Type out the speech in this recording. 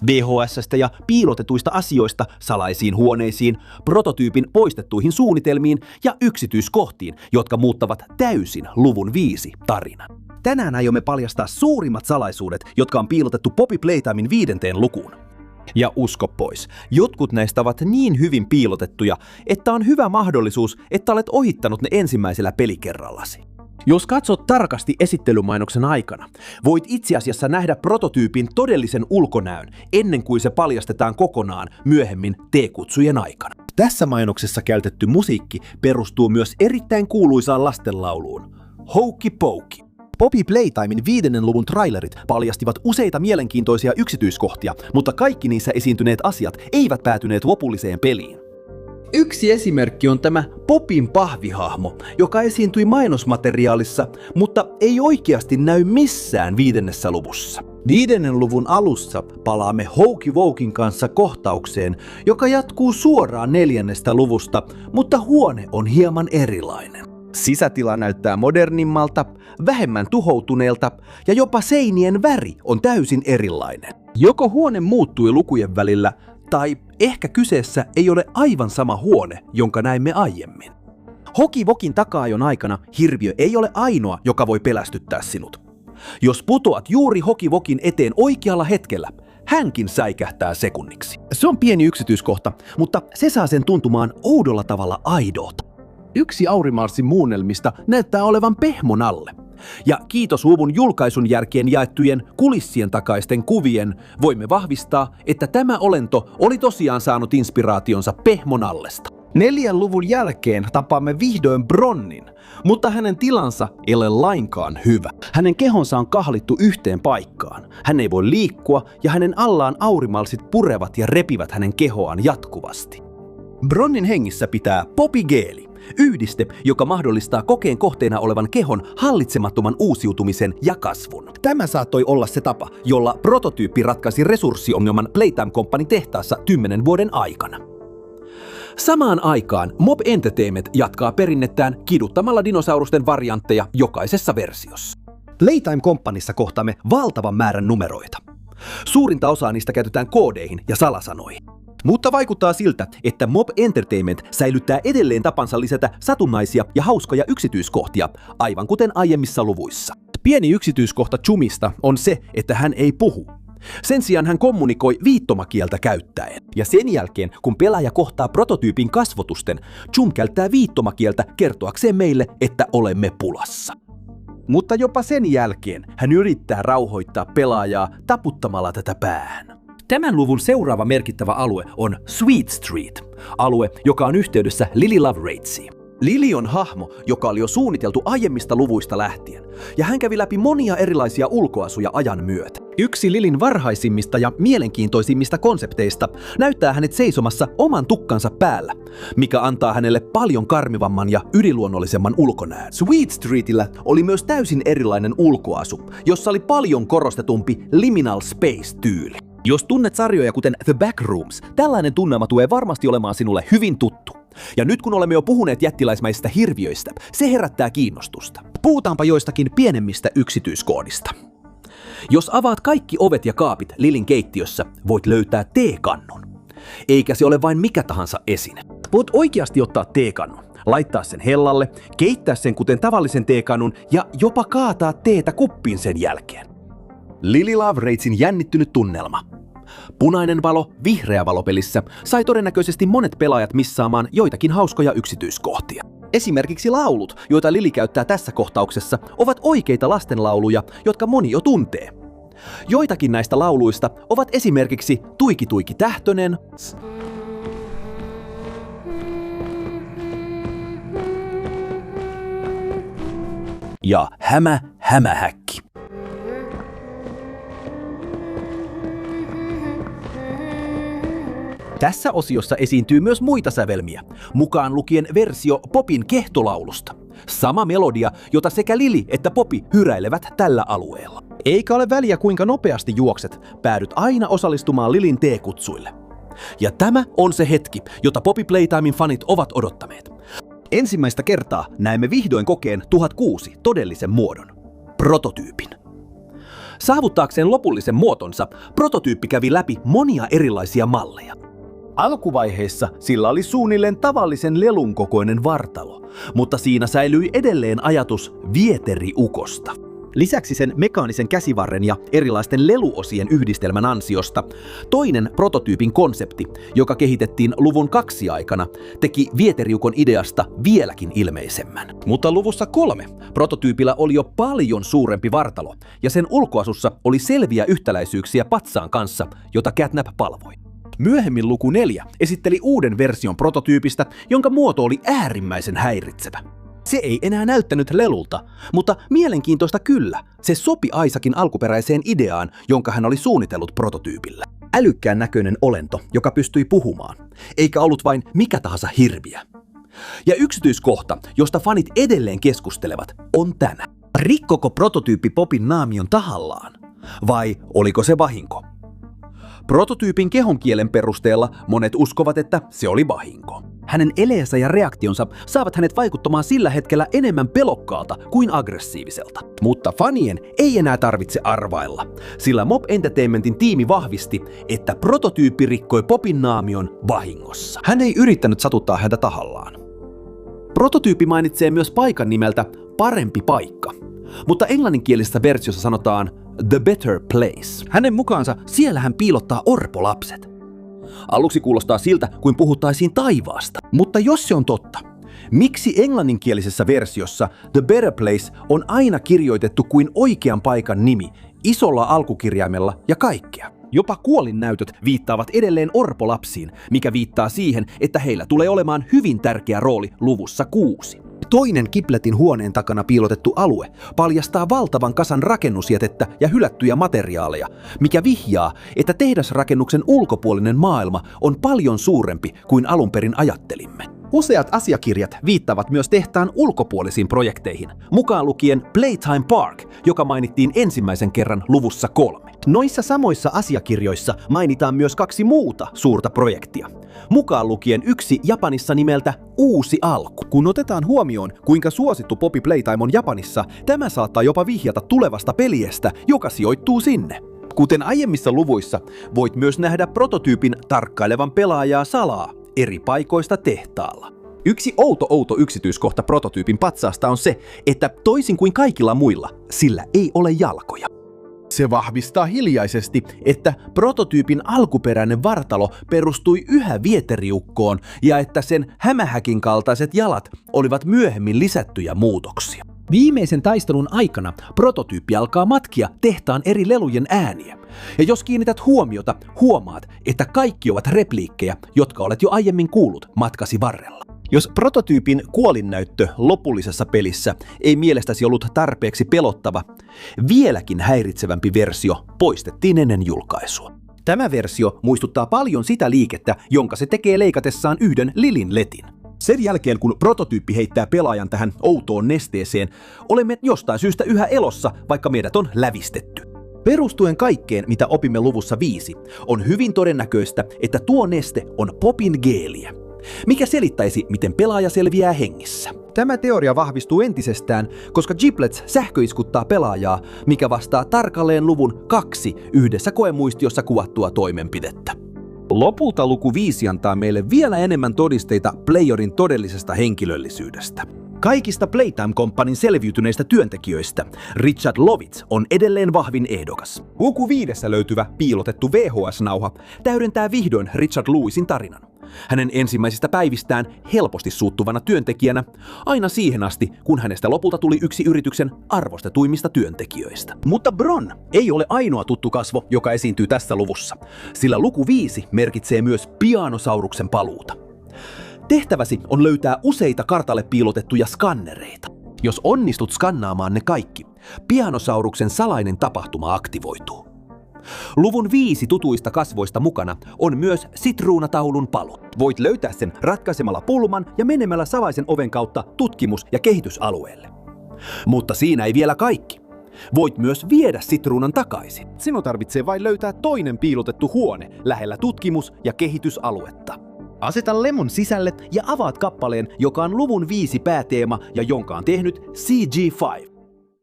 VHS:stä ja piilotetuista asioista salaisiin huoneisiin, prototyypin poistettuihin suunnitelmiin ja yksityiskohtiin, jotka muuttavat täysin luvun 5 tarinan. Tänään aiomme paljastaa suurimmat salaisuudet, jotka on piilotettu Poppy Playtimen 5. lukuun. Ja usko pois, jotkut näistä ovat niin hyvin piilotettuja, että on hyvä mahdollisuus, että olet ohittanut ne ensimmäisellä pelikerrallasi. Jos katsot tarkasti esittelymainoksen aikana, voit itse asiassa nähdä prototyypin todellisen ulkonäön ennen kuin se paljastetaan kokonaan myöhemmin T-kutsujen aikana. Tässä mainoksessa käytetty musiikki perustuu myös erittäin kuuluisaan lastenlauluun, Hokey Pokey. Poppy Playtimen 5. luvun trailerit paljastivat useita mielenkiintoisia yksityiskohtia, mutta kaikki niissä esiintyneet asiat eivät päätyneet lopulliseen peliin. Yksi esimerkki on tämä Poppyn pahvihahmo, joka esiintyi mainosmateriaalissa, mutta ei oikeasti näy missään 5. luvussa. 5. luvun alussa palaamme Hokey Wokin kanssa kohtaukseen, joka jatkuu suoraan 4. luvusta, mutta huone on hieman erilainen. Sisätila näyttää modernimmalta, vähemmän tuhoutuneelta ja jopa seinien väri on täysin erilainen. Joko huone muuttui lukujen välillä, tai ehkä kyseessä ei ole aivan sama huone, jonka näimme aiemmin. Hokey Wokin taka-ajon aikana hirviö ei ole ainoa, joka voi pelästyttää sinut. Jos putoat juuri Hokey Wokin eteen oikealla hetkellä, hänkin säikähtää sekunniksi. Se on pieni yksityiskohta, mutta se saa sen tuntumaan oudolla tavalla aidolta. Yksi Aurimarsin muunnelmista näyttää olevan pehmon alle. Ja kiitos luvun julkaisun jälkeen jaettujen kulissien takaisten kuvien, voimme vahvistaa, että tämä olento oli tosiaan saanut inspiraationsa pehmon allesta. 4. luvun jälkeen tapaamme vihdoin Bronnin, mutta hänen tilansa ei ole lainkaan hyvä. Hänen kehonsa on kahlittu yhteen paikkaan. Hän ei voi liikkua ja hänen allaan aurimalsit purevat ja repivät hänen kehoaan jatkuvasti. Bronnin hengissä pitää Poppy-geeli, yhdiste, joka mahdollistaa kokeen kohteena olevan kehon hallitsemattoman uusiutumisen ja kasvun. Tämä saattoi olla se tapa, jolla prototyyppi ratkaisi resurssiongelman Playtime Companyn tehtaassa 10 vuoden aikana. Samaan aikaan Mob Entertainment jatkaa perinnetään kiduttamalla dinosaurusten variantteja jokaisessa versiossa. Playtime Companyssa kohtaamme valtavan määrän numeroita. Suurinta osaa niistä käytetään koodeihin ja salasanoihin. Mutta vaikuttaa siltä, että Mob Entertainment säilyttää edelleen tapansa lisätä satunnaisia ja hauskoja yksityiskohtia, aivan kuten aiemmissa luvuissa. Pieni yksityiskohta Chumista on se, että hän ei puhu. Sen sijaan hän kommunikoi viittomakieltä käyttäen. Ja sen jälkeen, kun pelaaja kohtaa prototyypin kasvotusten, Chum käyttää viittomakieltä kertoakseen meille, että olemme pulassa. Mutta jopa sen jälkeen hän yrittää rauhoittaa pelaajaa taputtamalla tätä päähän. Tämän luvun seuraava merkittävä alue on Sweet Street, alue, joka on yhteydessä Lily Loveratesiin. Lily on hahmo, joka oli jo suunniteltu aiemmista luvuista lähtien, ja hän kävi läpi monia erilaisia ulkoasuja ajan myötä. Yksi Lilyn varhaisimmista ja mielenkiintoisimmista konsepteista näyttää hänet seisomassa oman tukkansa päällä, mikä antaa hänelle paljon karmivamman ja yliluonnollisemman ulkonäön. Sweet Streetillä oli myös täysin erilainen ulkoasu, jossa oli paljon korostetumpi liminal space-tyyli. Jos tunnet sarjoja kuten The Backrooms, tällainen tunnelma tulee varmasti olemaan sinulle hyvin tuttu. Ja nyt kun olemme jo puhuneet jättiläismäisistä hirviöistä, se herättää kiinnostusta. Puhutaanpa joistakin pienemmistä yksityiskohdista. Jos avaat kaikki ovet ja kaapit Lilyn keittiössä, voit löytää teekannun. Eikä se ole vain mikä tahansa esine. Voit oikeasti ottaa teekannun, laittaa sen hellalle, keittää sen kuten tavallisen teekannun ja jopa kaataa teetä kuppiin sen jälkeen. Lily Loveratesin jännittynyt tunnelma. Punainen valo, vihreä valo pelissä sai todennäköisesti monet pelaajat missaamaan joitakin hauskoja yksityiskohtia. Esimerkiksi laulut, joita Lily käyttää tässä kohtauksessa, ovat oikeita lastenlauluja, jotka moni jo tuntee. Joitakin näistä lauluista ovat esimerkiksi Tuiki Tuiki Tähtönen ja Hämä Hämähäkki. Tässä osiossa esiintyy myös muita sävelmiä, mukaan lukien versio Popin kehtolaulusta. Sama melodia, jota sekä Lily että Poppy hyräilevät tällä alueella. Eikä ole väliä kuinka nopeasti juokset, päädyt aina osallistumaan Lilyn T-kutsuille. Ja tämä on se hetki, jota Poppy Playtimen fanit ovat odottaneet. Ensimmäistä kertaa näemme vihdoin kokeen 1006 todellisen muodon, prototyypin. Saavuttaakseen lopullisen muotonsa, prototyyppi kävi läpi monia erilaisia malleja. Alkuvaiheessa sillä oli suunnilleen tavallisen lelun kokoinen vartalo, mutta siinä säilyi edelleen ajatus vieteriukosta. Lisäksi sen mekaanisen käsivarren ja erilaisten leluosien yhdistelmän ansiosta toinen prototyypin konsepti, joka kehitettiin luvun 2 aikana, teki vieteriukon ideasta vieläkin ilmeisemmän. Mutta luvussa 3 prototyypillä oli jo paljon suurempi vartalo ja sen ulkoasussa oli selviä yhtäläisyyksiä patsaan kanssa, jota Catnap palvoi. Myöhemmin luku 4 esitteli uuden version prototyypistä, jonka muoto oli äärimmäisen häiritsevä. Se ei enää näyttänyt lelulta, mutta mielenkiintoista kyllä, se sopi Isaakin alkuperäiseen ideaan, jonka hän oli suunnitellut prototyypille. Älykkään näköinen olento, joka pystyi puhumaan, eikä ollut vain mikä tahansa hirviö. Ja yksityiskohta, josta fanit edelleen keskustelevat, on tämä. Rikkoko prototyyppi Popin naamion tahallaan? Vai oliko se vahinko? Prototyypin kehonkielen perusteella monet uskovat, että se oli vahinko. Hänen eleensä ja reaktionsa saavat hänet vaikuttamaan sillä hetkellä enemmän pelokkaalta kuin aggressiiviselta. Mutta fanien ei enää tarvitse arvailla, sillä Mob Entertainmentin tiimi vahvisti, että prototyyppi rikkoi Popin naamion vahingossa. Hän ei yrittänyt satuttaa häntä tahallaan. Prototyyppi mainitsee myös paikan nimeltä Parempi paikka, mutta englanninkielisessä versiossa sanotaan The Better Place. Hänen mukaansa siellä hän piilottaa orpolapset. Aluksi kuulostaa siltä, kuin puhuttaisiin taivaasta. Mutta jos se on totta, miksi englanninkielisessä versiossa The Better Place on aina kirjoitettu kuin oikean paikan nimi, isolla alkukirjaimella ja kaikkea? Jopa kuolinnäytöt viittaavat edelleen orpolapsiin, mikä viittaa siihen, että heillä tulee olemaan hyvin tärkeä rooli luvussa 6. Toinen Kipletin huoneen takana piilotettu alue paljastaa valtavan kasan rakennusjätettä ja hylättyjä materiaaleja, mikä vihjaa, että tehdasrakennuksen ulkopuolinen maailma on paljon suurempi kuin alun perin ajattelimme. Useat asiakirjat viittaavat myös tehtaan ulkopuolisiin projekteihin, mukaan lukien Playtime Park, joka mainittiin ensimmäisen kerran luvussa 3. Noissa samoissa asiakirjoissa mainitaan myös 2 muuta suurta projektia, mukaan lukien yksi Japanissa nimeltä Uusi alku. Kun otetaan huomioon, kuinka suosittu Poppy Playtime on Japanissa, tämä saattaa jopa vihjata tulevasta peliestä, joka sijoittuu sinne. Kuten aiemmissa luvuissa, voit myös nähdä prototyypin tarkkailevan pelaajaa salaa eri paikoista tehtaalla. Yksi outo yksityiskohta prototyypin patsaasta on se, että toisin kuin kaikilla muilla, sillä ei ole jalkoja. Se vahvistaa hiljaisesti, että prototyypin alkuperäinen vartalo perustui yhä vieteriukkoon ja että sen hämähäkin kaltaiset jalat olivat myöhemmin lisättyjä muutoksia. Viimeisen taistelun aikana prototyyppi alkaa matkia tehtaan eri lelujen ääniä. Ja jos kiinnität huomiota, huomaat, että kaikki ovat repliikkejä, jotka olet jo aiemmin kuullut matkasi varrella. Jos prototyypin kuolinnäyttö lopullisessa pelissä ei mielestäsi ollut tarpeeksi pelottava, vieläkin häiritsevämpi versio poistettiin ennen julkaisua. Tämä versio muistuttaa paljon sitä liikettä, jonka se tekee leikatessaan yhden Lilin letin. Sen jälkeen, kun prototyyppi heittää pelaajan tähän outoon nesteeseen, olemme jostain syystä yhä elossa, vaikka meidät on lävistetty. Perustuen kaikkeen, mitä opimme luvussa 5, on hyvin todennäköistä, että tuo neste on Popin geeliä, mikä selittäisi, miten pelaaja selviää hengissä. Tämä teoria vahvistuu entisestään, koska Giblets sähköiskuttaa pelaajaa, mikä vastaa tarkalleen luvun 2 yhdessä koemuistiossa kuvattua toimenpidettä. Lopulta luku 5 antaa meille vielä enemmän todisteita Playerin todellisesta henkilöllisyydestä. Kaikista Playtime Companyn selviytyneistä työntekijöistä Richard Lovitz on edelleen vahvin ehdokas. Luku 5 löytyvä piilotettu VHS-nauha täydentää vihdoin Richard Lewisin tarinan. Hänen ensimmäisistä päivistään helposti suuttuvana työntekijänä, aina siihen asti, kun hänestä lopulta tuli yksi yrityksen arvostetuimmista työntekijöistä. Mutta Bron ei ole ainoa tuttu kasvo, joka esiintyy tässä luvussa, sillä luku 5 merkitsee myös Pianosauruksen paluuta. Tehtäväsi on löytää useita kartalle piilotettuja skannereita. Jos onnistut skannaamaan ne kaikki, Pianosauruksen salainen tapahtuma aktivoituu. Luvun 5 tutuista kasvoista mukana on myös sitruunataulun palu. Voit löytää sen ratkaisemalla pulman ja menemällä salaisen oven kautta tutkimus- ja kehitysalueelle. Mutta siinä ei vielä kaikki. Voit myös viedä sitruunan takaisin. Sinun tarvitsee vain löytää toinen piilotettu huone lähellä tutkimus- ja kehitysaluetta. Aseta lemon sisälle ja avaat kappaleen, joka on luvun 5 pääteema ja jonka on tehnyt CG5.